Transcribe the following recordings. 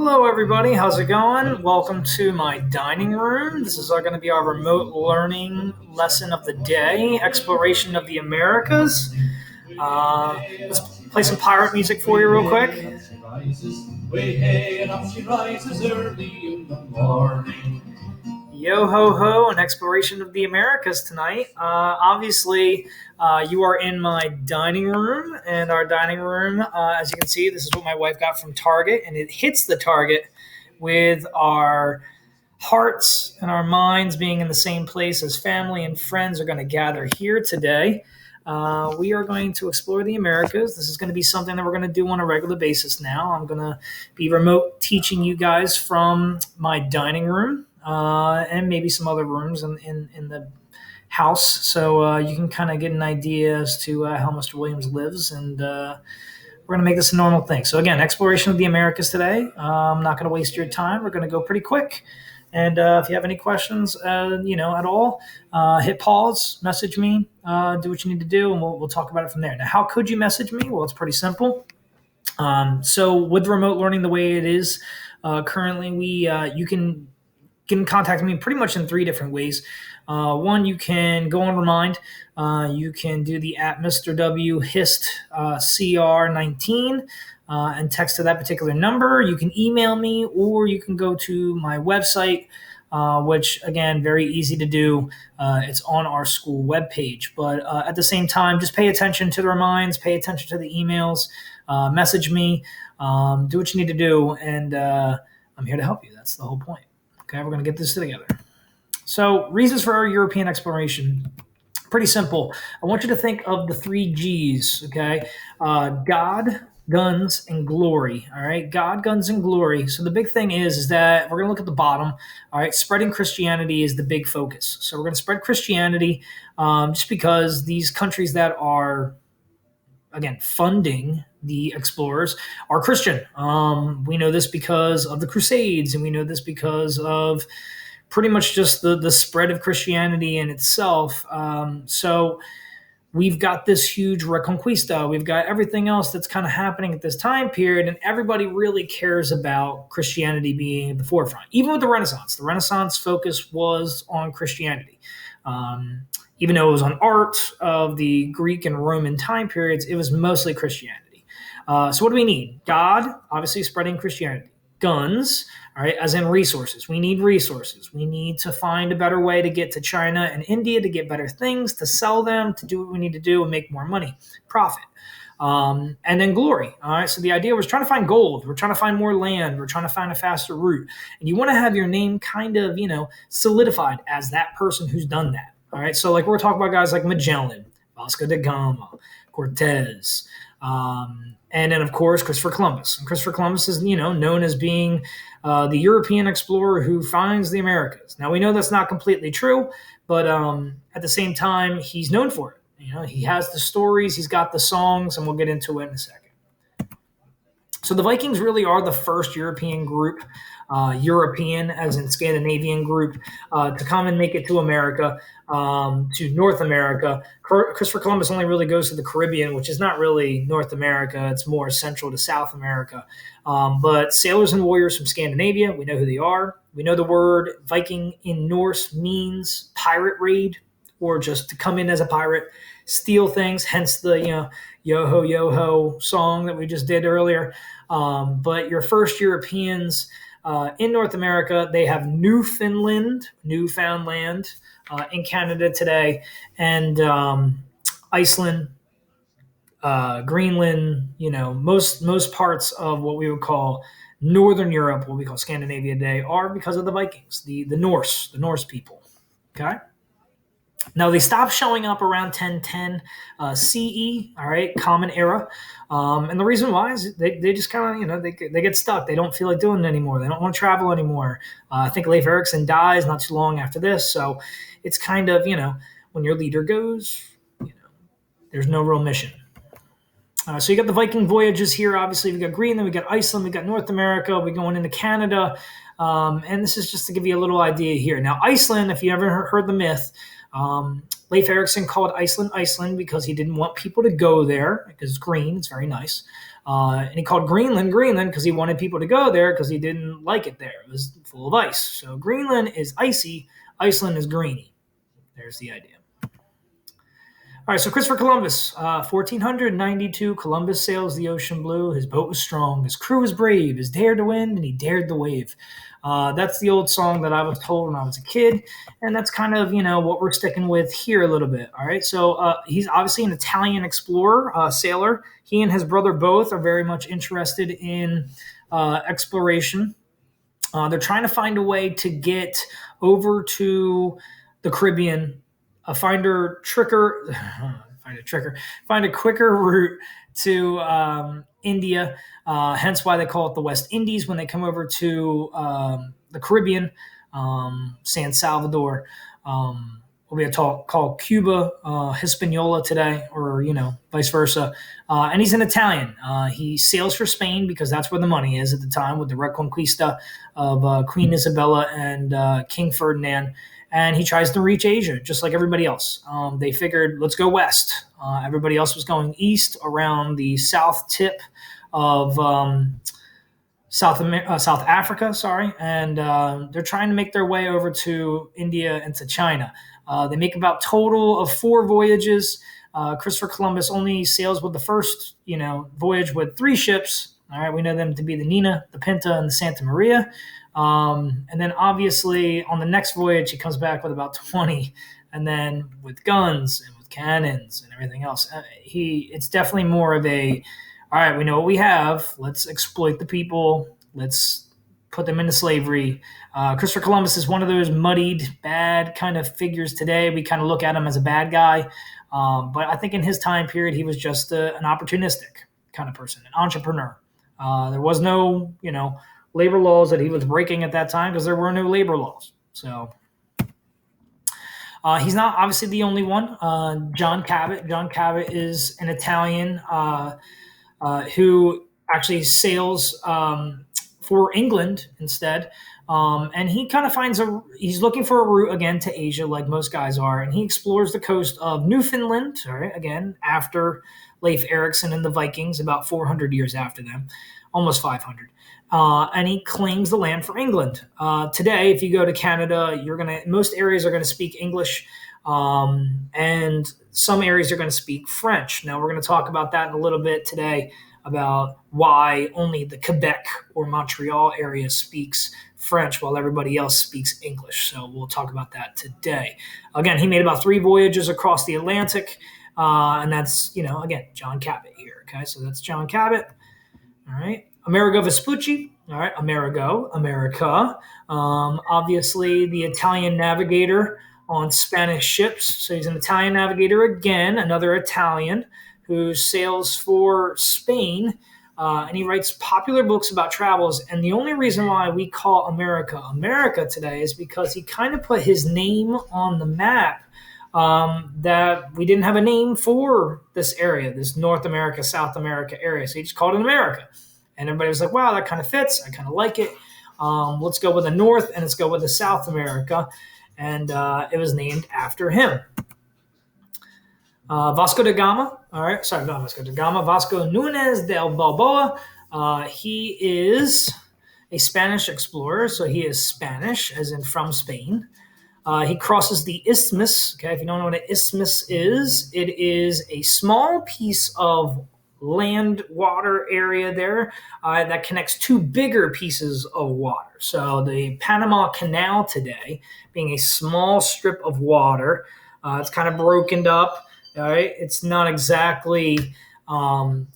Hello, everybody. How's it going? Welcome to my dining room. This is going to be our remote learning lesson of the day, exploration of the Americas. Let's play some pirate music for you real quick. Way hey, and up she rises early in the morning. Yo ho ho, an exploration of the Americas tonight. Obviously, you are in my dining room, and our dining room, as you can see, this is what my wife got from Target, and it hits the target with our hearts and our minds being in the same place as family and friends are going to gather here today. We are going to explore the Americas. This is going to be something that we're going to do on a regular basis now. I'm going to be remote teaching you guys from my dining room and maybe some other rooms in the house. So you can kind of get an idea as to how Mr. Williams lives. And we're going to make this a normal thing. So again, exploration of the Americas today. I'm not going to waste your time. We're going to go pretty quick. And if you have any questions, at all, hit pause, message me, do what you need to do, and we'll talk about it from there. Now, how could you message me? Well, it's pretty simple. So with remote learning the way it is currently, you can get in contact with me pretty much in three different ways. One, you can go on Remind. You can do the at Mr. W Hist CR19 and text to that particular number. You can email me, or you can go to my website, which, again, very easy to do. It's on our school webpage. But at the same time, just pay attention to the reminds, pay attention to the emails, message me, do what you need to do, and I'm here to help you. That's the whole point. Okay, we're going to get this together. So, reasons for our European exploration. Pretty simple. I want you to think of the three G's, okay? God, guns, and glory, all right? God, guns, and glory. So the big thing is that we're going to look at the bottom, all right? Spreading Christianity is the big focus. So we're going to spread Christianity just because these countries that are, again, funding the explorers are Christian. We know this because of the Crusades, and we know this because of pretty much just the spread of Christianity in itself. So we've got this huge Reconquista. We've got everything else that's kind of happening at this time period, and everybody really cares about Christianity being at the forefront. Even with the Renaissance focus was on Christianity. Even though it was on art of the Greek and Roman time periods, it was mostly Christianity. So what do we need? God, obviously spreading Christianity. Guns, all right, as in resources. We need resources. We need to find a better way to get to China and India, to get better things, to sell them, to do what we need to do and make more money, profit. And then glory. All right. So the idea was trying to find gold. We're trying to find more land. We're trying to find a faster route. And you want to have your name kind of, solidified as that person who's done that. All right. So like we're talking about guys like Magellan, Vasco da Gama, Cortez, and then, of course, Christopher Columbus. And Christopher Columbus is, known as being the European explorer who finds the Americas. Now, we know that's not completely true, but at the same time, he's known for it. He has the stories, he's got the songs, and we'll get into it in a second. So the Vikings really are the first European group, European as in Scandinavian group, to come and make it to America, to North America. Christopher Columbus only really goes to the Caribbean, which is not really North America. It's more central to South America. But sailors and warriors from Scandinavia, we know who they are. We know the word Viking in Norse means pirate raid, or just to come in as a pirate, steal things, hence the, yo-ho, yo-ho song that we just did earlier. But your first Europeans in North America, they have Newfoundland in Canada today, and Iceland, Greenland, most parts of what we would call Northern Europe, what we call Scandinavia today, are because of the Vikings, the Norse people, okay? Now, they stopped showing up around 1010 CE, all right, Common Era. And the reason why is they just kind of, they get stuck. They don't feel like doing it anymore. They don't want to travel anymore. I think Leif Erikson dies not too long after this. So it's kind of, when your leader goes, there's no real mission. So you got the Viking voyages here. Obviously, we got Greenland, we got Iceland, we got North America. We're going into Canada. And this is just to give you a little idea here. Now, Iceland, if you ever heard the myth, Leif Erikson called Iceland Iceland because he didn't want people to go there because it's green, it's very nice. And he called Greenland Greenland because he wanted people to go there because he didn't like it there. It was full of ice. So Greenland is icy, Iceland is greeny. There's the idea. All right, so Christopher Columbus, 1492, Columbus sails the ocean blue. His boat was strong, his crew was brave, his dared the wind, and he dared the wave. That's the old song that I was told when I was a kid, and that's kind of, what we're sticking with here a little bit. All right, so he's obviously an Italian explorer, sailor. He and his brother both are very much interested in exploration. They're trying to find a way to get over to the Caribbean, find a quicker route to India. Hence why they call it the West Indies when they come over to the Caribbean, San Salvador. Will be called Cuba, Hispaniola today, or vice versa. And he's an Italian. He sails for Spain because that's where the money is at the time with the Reconquista of Queen Isabella and King Ferdinand. And he tries to reach Asia just like everybody else. They figured, let's go west. Everybody else was going east around the south tip of South Africa, and they're trying to make their way over to India and to China. They make about total of 4 voyages. Christopher Columbus only sails with the first, voyage with 3 ships. All right, we know them to be the Nina, the Pinta, and the Santa Maria. And then obviously on the next voyage, he comes back with about 20, and then with guns and with cannons and everything else. It's definitely more of a, all right, we know what we have. Let's exploit the people. Let's put them into slavery. Christopher Columbus is one of those muddied, bad kind of figures today. We kind of look at him as a bad guy. But I think in his time period, he was just an opportunistic kind of person, an entrepreneur. There was no, labor laws that he was breaking at that time because there were no labor laws. So he's not obviously the only one. John Cabot. John Cabot is an Italian who actually sails for England instead. And he kind of he's looking for a route again to Asia like most guys are. And he explores the coast of Newfoundland, again, after Leif Erikson and the Vikings, about 400 years after them, almost 500. And he claims the land for England. Today, if you go to Canada, most areas are going to speak English, and some areas are going to speak French. Now, we're going to talk about that in a little bit today, about why only the Quebec or Montreal area speaks French while everybody else speaks English. So we'll talk about that today. Again, he made about 3 voyages across the Atlantic, and that's, again, John Cabot here. Okay, so that's John Cabot. All right. Amerigo Vespucci. All right. America. Obviously, the Italian navigator on Spanish ships. So he's an Italian navigator again, another Italian who sails for Spain, and he writes popular books about travels. And the only reason why we call America today is because he kind of put his name on the map, that we didn't have a name for this area, this North America, South America area. So he just called it America. And everybody was like, wow, that kind of fits. I kind of like it. Let's go with the North and let's go with the South America. And it was named after him. Vasco da Gama. All right. Sorry, not Vasco da Gama. Vasco Núñez del Balboa. He is a Spanish explorer. So he is Spanish, as in from Spain. He crosses the isthmus. Okay, if you don't know what an isthmus is, it is a small piece of land water area there that connects 2 bigger pieces of water. So the Panama Canal today, being a small strip of water, it's kind of broken up. All right, it's not exactly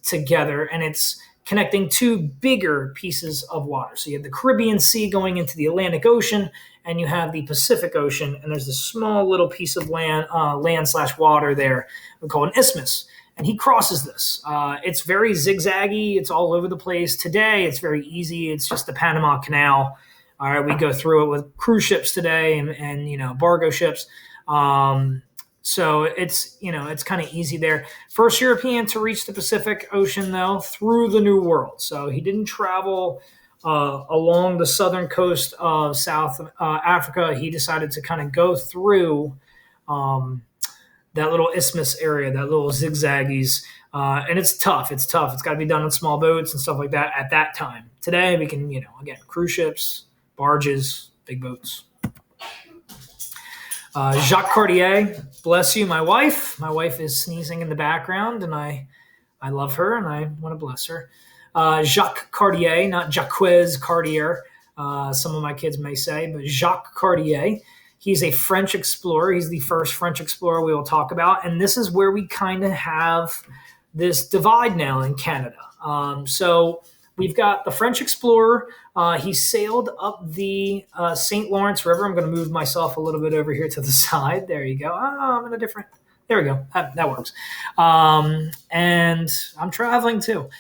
together, and it's connecting 2 bigger pieces of water. So you have the Caribbean Sea going into the Atlantic Ocean, and you have the Pacific Ocean, and there's this small little piece of land/water there we call an isthmus. And he crosses this. It's very zigzaggy. It's all over the place. Today, it's very easy. It's just the Panama Canal. All right, we go through it with cruise ships today and bargo ships. So it's kind of easy there. First European to reach the Pacific Ocean, though, through the New World. So he didn't travel along the southern coast of South Africa. He decided to kind of go through that little isthmus area, that little zigzaggies. And it's tough. It's tough. It's got to be done on small boats and stuff like that at that time. Today, we can, again, cruise ships, barges, big boats. Jacques Cartier, bless you, my wife. My wife is sneezing in the background, and I love her, and I want to bless her. Jacques Cartier, not Jacques Cartier, some of my kids may say, but Jacques Cartier. He's a French explorer. He's the first French explorer we will talk about. And this is where we kind of have this divide now in Canada. So we've got the French explorer. He sailed up the St. Lawrence River. I'm going to move myself a little bit over here to the side. There you go. Oh, I'm in a different. There we go. That works. And I'm traveling too.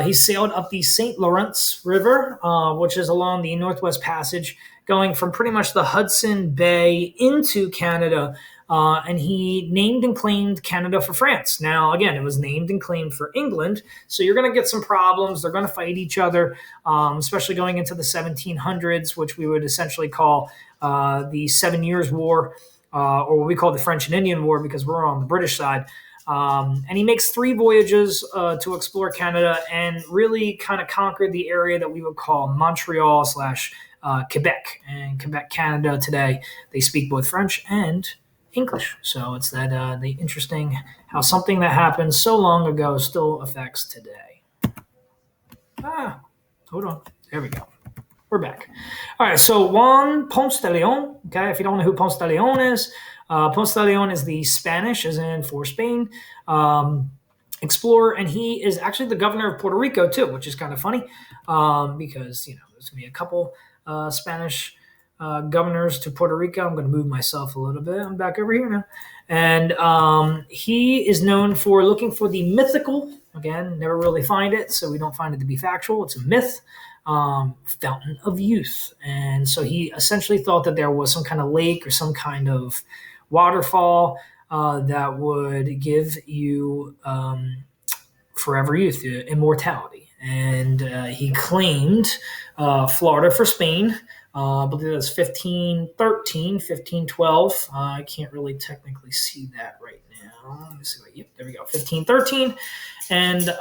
He sailed up the St. Lawrence River, which is along the Northwest Passage, going from pretty much the Hudson Bay into Canada, and he named and claimed Canada for France. Now, again, it was named and claimed for England, so you're going to get some problems. They're going to fight each other, especially going into the 1700s, which we would essentially call the 7 Years' War, or what we call the French and Indian War because we're on the British side. And he makes 3 voyages to explore Canada and really kind of conquer the area that we would call Montreal / Quebec. And Quebec, Canada today, they speak both French and English. So it's that the interesting how something that happened so long ago still affects today. Hold on. There we go. We're back. All right, so Juan Ponce de Leon, okay, if you don't know who Ponce de Leon is, Ponce de Leon is the Spanish, as in for Spain, explorer, and he is actually the governor of Puerto Rico, too, which is kind of funny because, there's going to be a couple Spanish governors to Puerto Rico. I'm going to move myself a little bit. I'm back over here now. And he is known for looking for the mythical, again, never really find it, so we don't find it to be factual. It's a myth. Fountain of youth. And so he essentially thought that there was some kind of lake or some kind of waterfall that would give you forever youth, immortality. And he claimed Florida for Spain. I believe that's 1513, 1512. I can't really technically see that right now. Let me see. Yep, there we go. 1513. And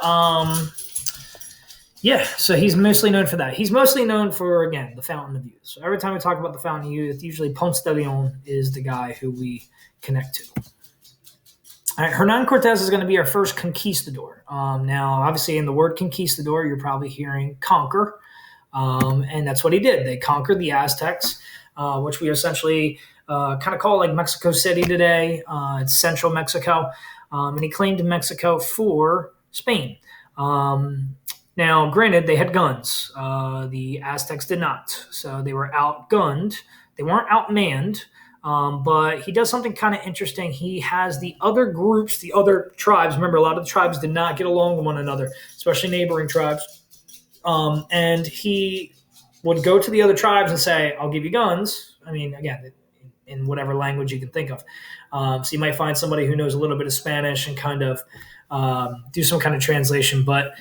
yeah, so he's mostly known for that. He's mostly known for, again, the Fountain of Youth. So every time we talk about the Fountain of Youth, usually Ponce de Leon is the guy who we connect to. All right, Hernan Cortez is going to be our first conquistador. Now, obviously, in the word conquistador, you're probably hearing conquer, and that's what he did. They conquered the Aztecs, which we essentially kind of call like Mexico City today. It's central Mexico, and he claimed Mexico for Spain. Now, granted, they had guns. The Aztecs did not. So they were outgunned. They weren't outmanned. But he does something kind of interesting. He has the other groups, the other tribes. Remember, a lot of the tribes did not get along with one another, especially neighboring tribes. And he would go to the other tribes and say, I'll give you guns. I mean, again, in whatever language you can think of. So you might find somebody who knows a little bit of Spanish and kind of do some kind of translation. But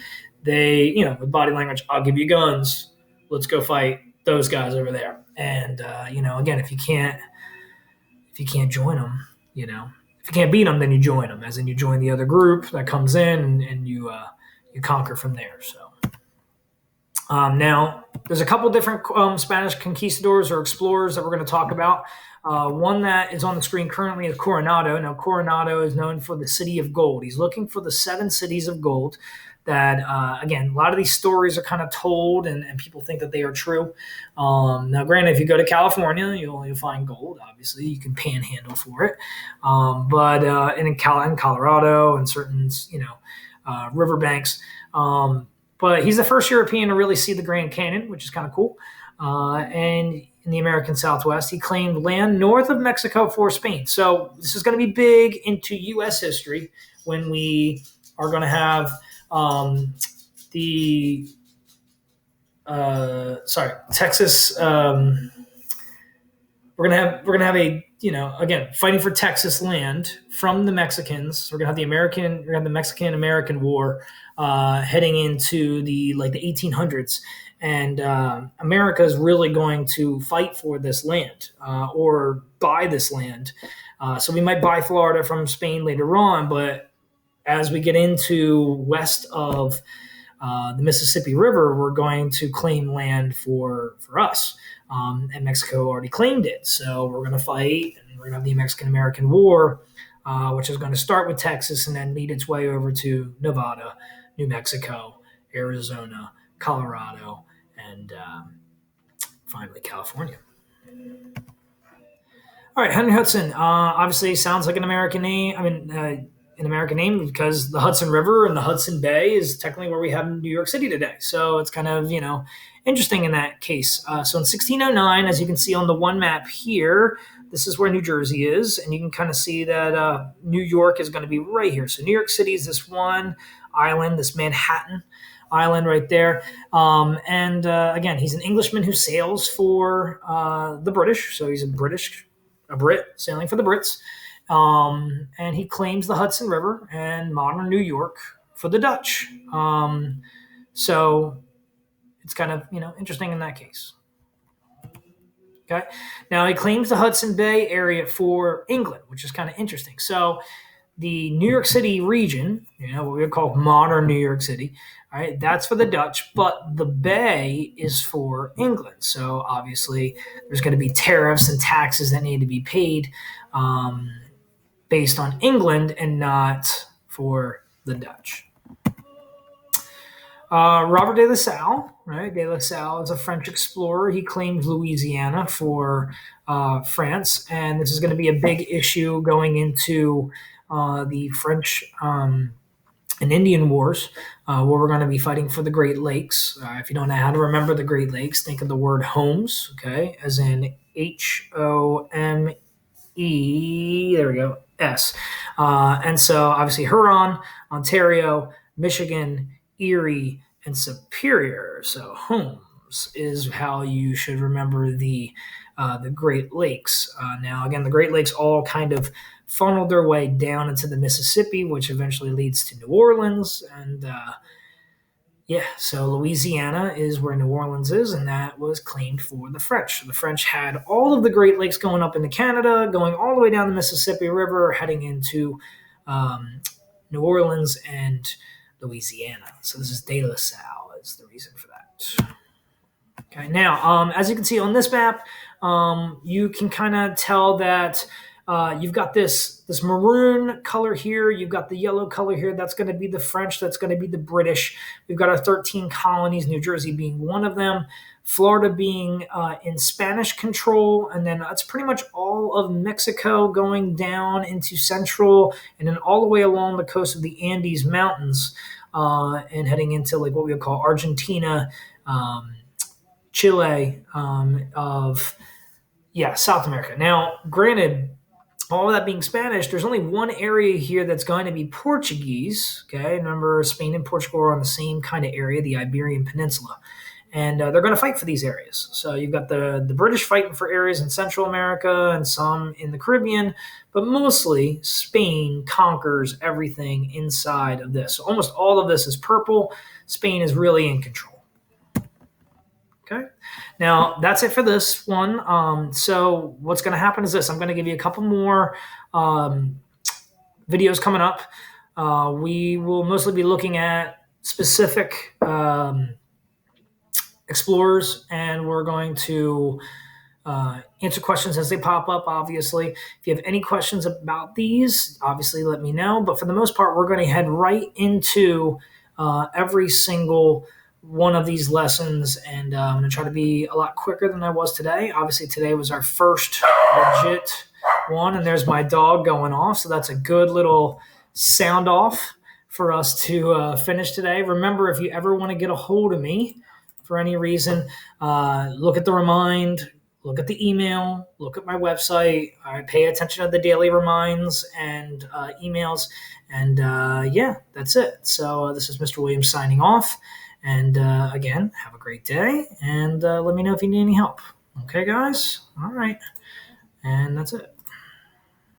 they, with body language, I'll give you guns. Let's go fight those guys over there. And, again, if you can't join them, if you can't beat them, then you join them, as in you join the other group that comes in and you conquer from there. So now there's a couple different Spanish conquistadors or explorers that we're going to talk about. One that is on the screen currently is Coronado. Now, Coronado is known for the city of gold. He's looking for the 7 cities of gold that, again, a lot of these stories are kind of told and people think that they are true. Now, granted, if you go to California, you'll find gold. Obviously, you can panhandle for it. But in Colorado and certain, riverbanks. But he's the first European to really see the Grand Canyon, which is kind of cool. And in the American Southwest, he claimed land north of Mexico for Spain. So this is going to be big into U.S. history when we are going to have Texas we're gonna have a, again, fighting for Texas land from the Mexicans. We're gonna have the Mexican American War, heading into the 1800s, and America is really going to fight for this land, or buy this land. So we might buy Florida from Spain later on, but as we get into west of the Mississippi River, we're going to claim land for us. And Mexico already claimed it. So we're going to fight, and we're going to have the Mexican American War, which is going to start with Texas and then lead its way over to Nevada, New Mexico, Arizona, Colorado, and finally California. All right, Henry Hudson. Obviously, sounds like an American name. An American name because the Hudson River and the Hudson Bay is technically where we have New York City today. So it's kind of interesting in that case. So in 1609, as you can see on the one map here, this is where New Jersey is, and you can kind of see that New York is going to be right here. So New York City is this one island, this Manhattan Island right there. And again, he's an Englishman who sails for the British. So he's a Brit sailing for the Brits. And he claims the Hudson River and modern New York for the Dutch. So it's kind of, interesting in that case. Okay. Now he claims the Hudson Bay area for England, which is kind of interesting. So the New York City region, what we would call modern New York City, all right, that's for the Dutch, but the Bay is for England. So obviously there's going to be tariffs and taxes that need to be paid, based on England and not for the Dutch. Robert de La Salle, right? De La Salle is a French explorer. He claims Louisiana for France, and this is going to be a big issue going into the French and Indian Wars, where we're going to be fighting for the Great Lakes. If you don't know how to remember the Great Lakes, think of the word Homes, okay, as in HOME. There we go. S. And so obviously Huron, Ontario, Michigan, Erie, and Superior. So Holmes is how you should remember the Great Lakes. Now, again, the Great Lakes all kind of funneled their way down into the Mississippi, which eventually leads to New Orleans. And so Louisiana is where New Orleans is, and that was claimed for the French. So the French had all of the Great Lakes going up into Canada, going all the way down the Mississippi River, heading into New Orleans and Louisiana. So this is De La Salle is the reason for that. Okay, now, as you can see on this map, you can kind of tell that you've got this maroon color here. You've got the yellow color here. That's going to be the French. That's going to be the British. We've got our 13 colonies, New Jersey being one of them, Florida being in Spanish control, and then that's pretty much all of Mexico going down into central and then all the way along the coast of the Andes Mountains, and heading into like what we would call Argentina, Chile, South America. Now, granted, all of that being Spanish, there's only one area here that's going to be Portuguese. Okay, remember Spain and Portugal are on the same kind of area, the Iberian Peninsula, and they're going to fight for these areas. So you've got the British fighting for areas in Central America and some in the Caribbean, but mostly Spain conquers everything inside of this. So almost all of this is purple. Spain is really in control. Okay. Now, that's it for this one. So what's going to happen is this. I'm going to give you a couple more videos coming up. We will mostly be looking at specific explorers, and we're going to answer questions as they pop up, obviously. If you have any questions about these, obviously let me know. But for the most part, we're going to head right into every single one of these lessons, and I'm going to try to be a lot quicker than I was today. Obviously, today was our first legit one, and there's my dog going off, so that's a good little sound off for us to finish today. Remember, if you ever want to get a hold of me for any reason, look at the remind, look at the email, look at my website. I pay attention to the daily reminds and emails, and that's it. So this is Mr. Williams signing off. And again, have a great day, and let me know if you need any help. Okay, guys? All right. And that's it.